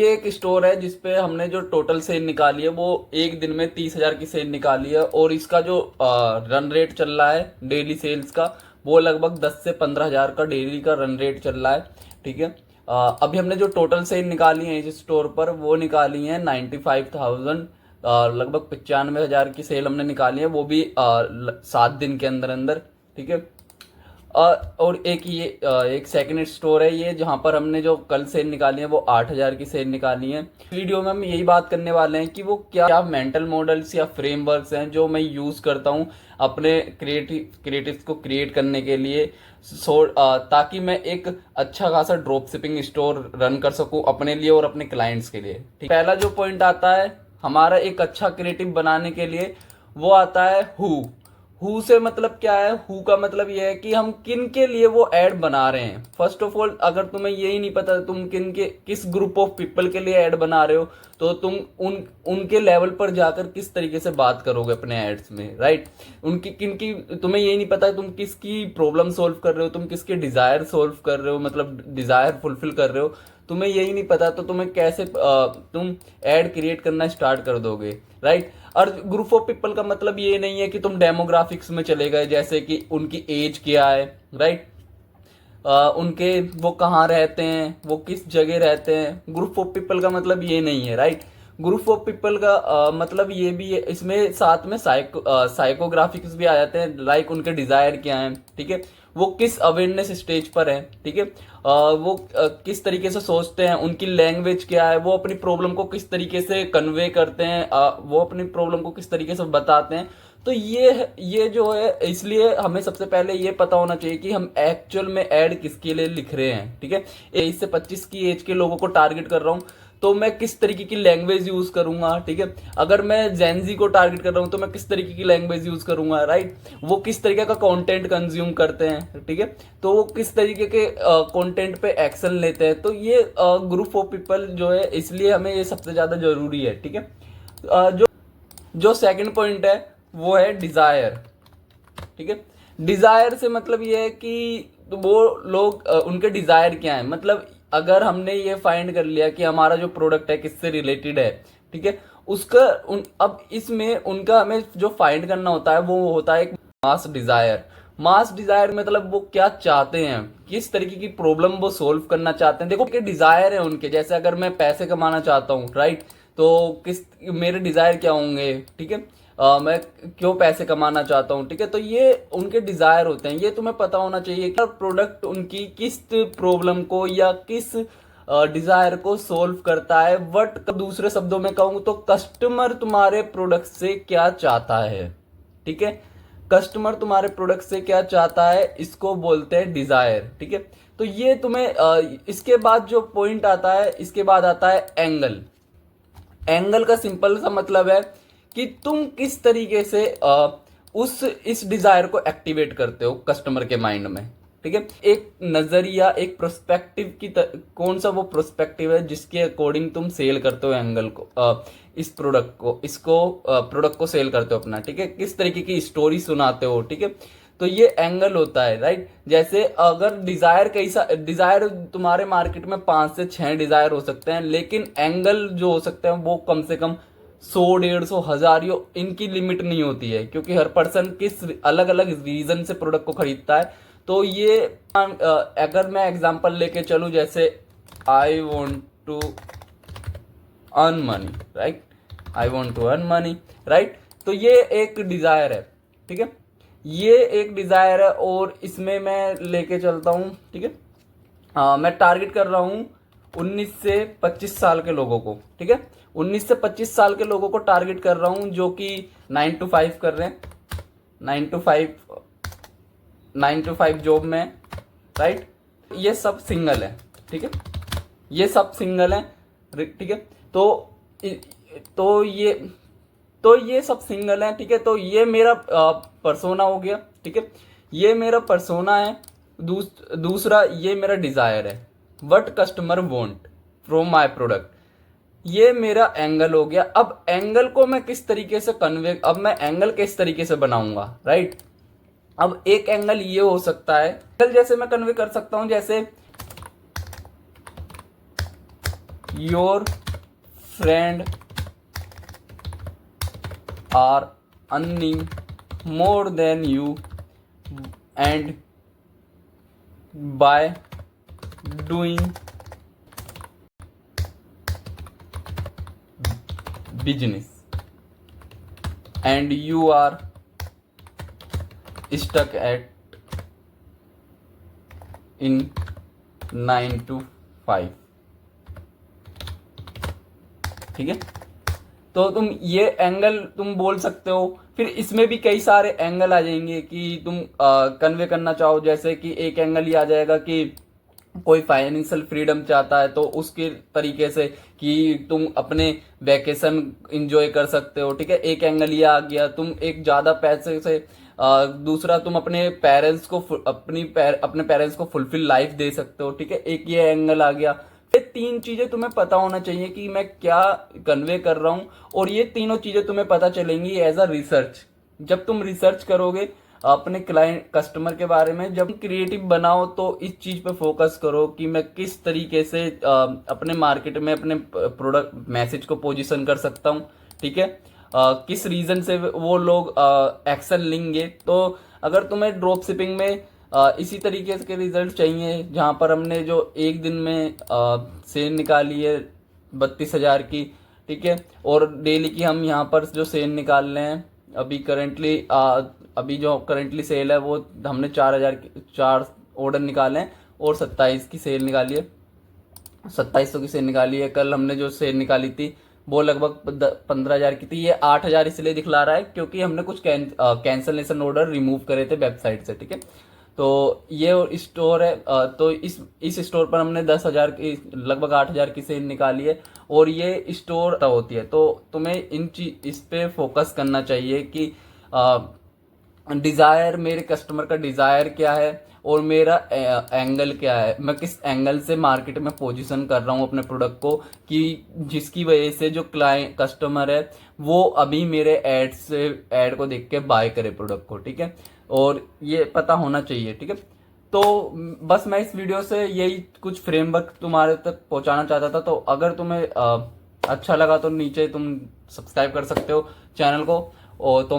ये एक स्टोर है जिसपे हमने जो टोटल सेल निकाली है वो एक दिन में 30,000 की सेल निकाली है, और इसका जो रन रेट चल रहा है डेली सेल्स का वो लगभग 10 से 15,000 का डेली का रन रेट चल रहा है। ठीक है, अभी हमने जो टोटल सेल निकाली है इस स्टोर पर वो निकाली है 95,000, लगभग 95,000 की सेल हमने निकाली है, वो भी 7 दिन के अंदर अंदर। ठीक है, और एक ये एक सेकंड स्टोर है ये, जहां पर हमने जो कल सेल निकाली है वो 8,000 की सेल निकाली है। वीडियो में हम यही बात करने वाले हैं कि वो क्या मेंटल मॉडल्स या फ्रेमवर्क्स हैं जो मैं यूज करता हूं अपने क्रिएटिव्स को क्रिएट करने के लिए, ताकि मैं एक अच्छा खासा ड्रॉप शिपिंग स्टोर रन कर सकूं अपने लिए और अपने क्लाइंट्स के लिए। ठीक, पहला जो पॉइंट आता है हमारा एक अच्छा क्रिएटिव बनाने के लिए, वो आता है हु से मतलब क्या है। हु का मतलब ये है कि हम किन के लिए वो ऐड बना रहे हैं। फर्स्ट ऑफ ऑल, अगर तुम्हें यही नहीं पता तुम किस ग्रुप ऑफ पीपल के लिए ऐड बना रहे हो, तो तुम उनके लेवल पर जाकर किस तरीके से बात करोगे अपने एड्स में, राइट। तुम्हें यही नहीं पता तुम किसकी प्रॉब्लम सोल्व कर रहे हो, तुम किसके डिजायर सोल्व कर रहे हो, मतलब डिजायर फुलफिल कर रहे हो। तुम्हें यही नहीं पता तो तुम्हें कैसे तुम एड क्रिएट करना स्टार्ट कर दोगे, राइट। और ग्रुप ऑफ पीपल का मतलब ये नहीं है कि तुम डेमोग्राफिक्स में चले गए, जैसे कि उनकी एज क्या है, राइट, उनके वो कहाँ रहते हैं, वो किस जगह रहते हैं। ग्रुप ऑफ पीपल का मतलब ये नहीं है, राइट। ग्रुप ऑफ पीपल का मतलब ये भी है, इसमें साथ में साइकोग्राफिक्स भी आ जाते हैं, लाइक उनके डिजायर क्या हैं। ठीक है, वो किस अवेयरनेस स्टेज पर है। ठीक है, वो किस तरीके से सोचते हैं, उनकी लैंग्वेज क्या है, वो अपनी प्रॉब्लम को किस तरीके से कन्वे करते हैं, वो अपनी प्रॉब्लम को किस तरीके से बताते हैं। तो ये जो है, इसलिए हमें सबसे पहले ये पता होना चाहिए कि हम एक्चुअल में ऐड किसके लिए लिख रहे हैं। ठीक है, 23 से 25 की एज के लोगों को टारगेट कर रहा हूं तो मैं किस तरीके की लैंग्वेज यूज करूंगा। ठीक है, अगर मैं जेनजी को टारगेट कर रहा हूं तो मैं किस तरीके की लैंग्वेज यूज करूंगा, राइट। वो किस तरीके का कंटेंट कंज्यूम करते हैं, ठीक है, तो वो किस तरीके के कंटेंट पे एक्शन लेते हैं। तो ये ग्रुप ऑफ पीपल जो है, इसलिए हमें ये सबसे ज्यादा जरूरी है। ठीक है, जो जो सेकंड पॉइंट है वो है डिजायर। ठीक है, डिजायर से मतलब ये है कि वो लोग उनके डिजायर क्या है। मतलब अगर हमने ये फाइंड कर लिया कि हमारा जो प्रोडक्ट है किससे रिलेटेड है, ठीक है, उसका अब इसमें उनका हमें जो फाइंड करना होता है वो होता है एक मास डिजायर। मास डिजायर मतलब वो क्या चाहते हैं, किस तरीके की प्रॉब्लम वो सोल्व करना चाहते हैं। देखो कि डिजायर है उनके, जैसे अगर मैं पैसे कमाना चाहता हूँ, राइट, तो किस मेरे डिजायर क्या होंगे। ठीक है, मैं क्यों पैसे कमाना चाहता हूँ। ठीक है, तो ये उनके डिजायर होते हैं, ये तुम्हें पता होना चाहिए कि प्रोडक्ट उनकी किस प्रॉब्लम को या किस डिजायर को सोल्व करता है। बट दूसरे शब्दों में कहूँ तो कस्टमर तुम्हारे प्रोडक्ट से क्या चाहता है। ठीक है, कस्टमर तुम्हारे प्रोडक्ट से क्या चाहता है, इसको बोलते हैं डिजायर। ठीक है, तो ये तुम्हें इसके बाद जो पॉइंट आता है, इसके बाद आता है एंगल। एंगल का सिंपल सा मतलब है कि तुम किस तरीके से इस डिजायर को एक्टिवेट करते हो कस्टमर के माइंड में। ठीक है, एक नजरिया, एक प्रोस्पेक्टिव कौन सा वो प्रोस्पेक्टिव है जिसके अकॉर्डिंग तुम सेल करते हो एंगल को, इस प्रोडक्ट को, प्रोडक्ट को सेल करते हो अपना। ठीक है, किस तरीके की स्टोरी सुनाते हो। ठीक है, तो ये एंगल होता है, राइट। जैसे अगर डिजायर तुम्हारे मार्केट में 5 से 6 डिजायर हो सकते हैं, लेकिन एंगल जो हो सकते हैं वो कम से कम 100, 150, 1000, इनकी लिमिट नहीं होती है, क्योंकि हर पर्सन किस अलग अलग रीजन से प्रोडक्ट को खरीदता है। तो ये अगर मैं एग्जांपल लेके चलूं, जैसे I want to earn money, right, I want to earn money, right, तो ये एक डिजायर है। ठीक है, ये एक डिजायर है, और इसमें मैं लेके चलता हूं। ठीक है, मैं टारगेट कर रहा हूं 19 से 25 साल के लोगों को। ठीक है, 19 से 25 साल के लोगों को टारगेट कर रहा हूं जो कि 9 to 5 कर रहे हैं, 9 to 5 जॉब में, राइट। ये सब सिंगल है। ठीक है, ये सब सिंगल है। ठीक है, तो ये सब सिंगल है। ठीक है, तो ये मेरा पर्सोना हो गया। ठीक है, ये मेरा पर्सोना है। दूसरा ये मेरा डिजायर है, what customer want from my product. ये मेरा एंगल हो गया। अब एंगल को मैं किस तरीके से अब मैं एंगल किस तरीके से बनाऊंगा, राइट। अब एक एंगल ये हो सकता है, एंगल जैसे मैं कन्वे कर सकता हूं, जैसे your friend are earning more than you and by doing business and you are stuck at in 9 to 5। ठीक है, तो तुम ये एंगल तुम बोल सकते हो। फिर इसमें भी कई सारे एंगल आ जाएंगे कि तुम कन्वे करना चाहो। जैसे कि एक एंगल ये आ जाएगा कि कोई फाइनेंशियल फ्रीडम चाहता है तो उसके तरीके से कि तुम अपने वैकेशन एंजॉय कर सकते हो। ठीक है, एक एंगल ये आ गया। तुम एक ज्यादा पैसे से दूसरा तुम अपने पेरेंट्स को अपने पेरेंट्स को फुलफिल लाइफ दे सकते हो। ठीक है, एक ये एंगल आ गया। ये तीन चीजें तुम्हें पता होना चाहिए कि मैं क्या कन्वे कर रहा हूं, और ये तीनों चीजें तुम्हें पता चलेंगी एज अ रिसर्च। जब तुम रिसर्च करोगे अपने क्लाइंट कस्टमर के बारे में, जब क्रिएटिव बनाओ तो इस चीज पे फोकस करो कि मैं किस तरीके से अपने मार्केट में अपने प्रोडक्ट मैसेज को पोजीशन कर सकता हूँ। ठीक है, किस रीजन से वो लोग एक्शन लेंगे। तो अगर तुम्हें ड्रॉप शिपिंग में इसी तरीके के रिजल्ट चाहिए, जहां पर हमने जो एक दिन में सेल निकाली है 32,000 की। ठीक है, और डेली की हम यहाँ पर जो सेल निकाल रहे हैं अभी जो करंटली सेल है वो हमने 4 ऑर्डर निकाले हैं और 27 की सेल निकाली है, 2700 की सेल निकाली है। कल हमने जो सेल निकाली थी वो लगभग 15,000 की थी। ये 8,000 इसलिए दिखला रहा है क्योंकि हमने कुछ कैंसलेशन ऑर्डर रिमूव करे थे वेबसाइट से। ठीक है, तो ये स्टोर है। तो इस स्टोर पर हमने 10,000 की लगभग 8,000 की सेल निकाली है, और ये स्टोर होती है। तो तुम्हें इस पे फोकस करना चाहिए कि डिजायर, मेरे कस्टमर का डिजायर क्या है और मेरा एंगल क्या है, मैं किस एंगल से मार्केट में पोजीशन कर रहा हूँ अपने प्रोडक्ट को, कि जिसकी वजह से जो क्लाइंट कस्टमर है वो अभी मेरे ऐड को देख के बाय करे प्रोडक्ट को। ठीक है, और ये पता होना चाहिए। ठीक है, तो बस मैं इस वीडियो से यही कुछ फ्रेमवर्क तुम्हारे तक पहुंचाना चाहता था। तो अगर तुम्हें अच्छा लगा तो नीचे तुम सब्सक्राइब कर सकते हो चैनल को। और तो